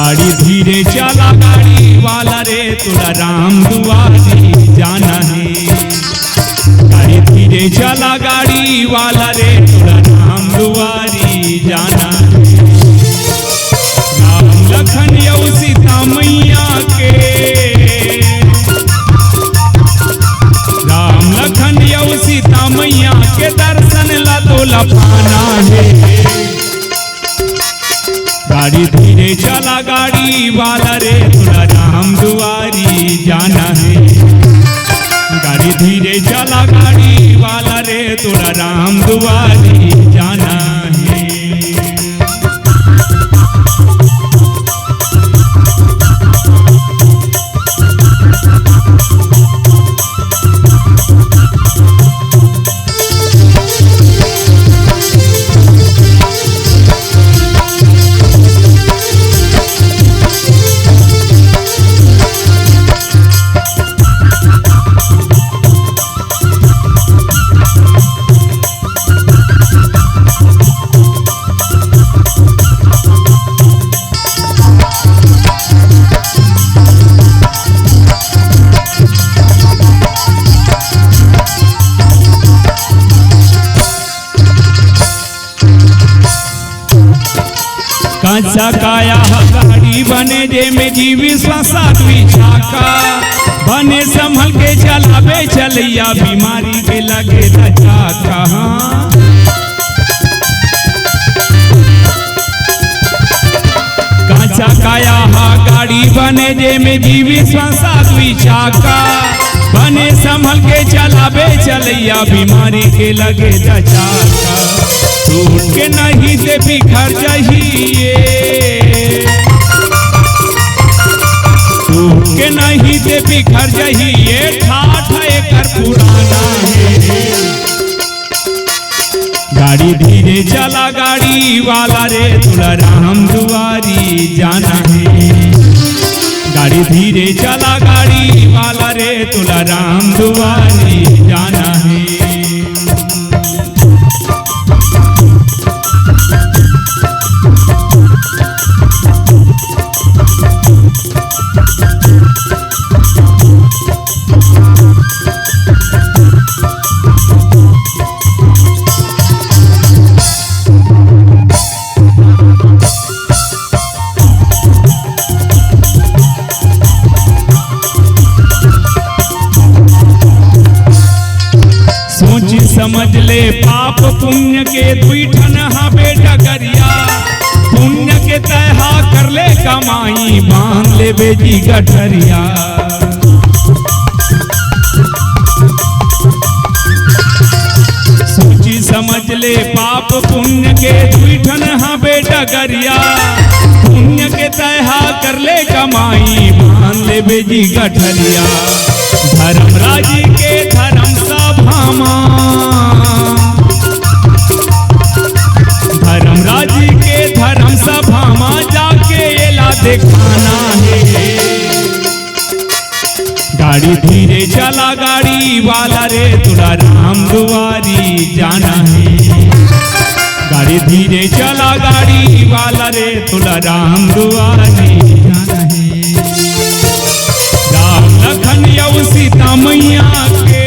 गाड़ी धीरे चला गाड़ी वाला रे तुला राम दुआरी जाना है। गाड़ी धीरे चला गाड़ी वाला रे तुला राम दुआरी जाना है। राम लखन यौ सीता मैया के, राम लखन यौ सीता मैया के दर्शन ला तोला पाना है। गाड़ी धीरे चला गाड़ी वाला रे तुला राम दुआरी जाना है। गाड़ी धीरे चला गाड़ी वाला रे तुला राम दुआरी जाना है। कांचा काया गाड़ी बने जे में जी विश्वास चाका बने संभल के चलावे चलैया बीमारी के लगे चाका। कांचा काया गाड़ी बने जे में जी विश्वास चाका बने संभल के चलावे चलैया बीमारी के लगे चाका। टूट के नहीं से बिखर जाइए, टूट के नहीं से बिखर जाइए, ठाठ एकर पुराना है। गाड़ी धीरे चला गाड़ी वाला रे तुला राम दुआरी जाना है। गाड़ी धीरे चला गाड़ी वाला रे तुला राम दुआरी जाना है। समझ ले पाप पुण्य के दुई ठन हा बेटा करिया, पुण्य के तहा कर ले कमाई बांध ले बेजी गठरिया। सोची समझ ले पाप पुण्य के दुई ठन हा बेटा करिया, पुण्य के तहा कर ले कमाई बांध ले बेजी गठरिया। धर्मराज के धर्म सभा, धर्मराज के धर्म सभा में जाके एला दिखाना है। गाड़ी धीरे चला गाड़ी वाला रे तुला राम दुआरी जाना है। गाड़ी धीरे चला गाड़ी वाला रे तुला राम दुआरी जाना है। राम लखन यौ सीता मैया के,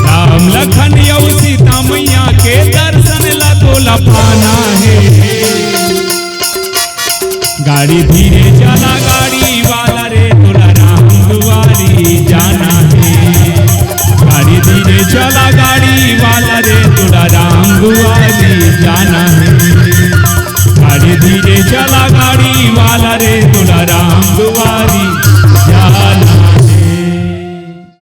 राम लखन यौ सीता मैया के दर्शन ला तोला पाना है। गाड़ी धीरे चला गाड़ी वाला रे तुला राम दुआरी जाना है। गाड़ी धीरे चला गाड़ी वाला रे तुला राम दुआरी जाना है। गाड़ी धीरे चला गाड़ी वाला रे तुला राम दुआरी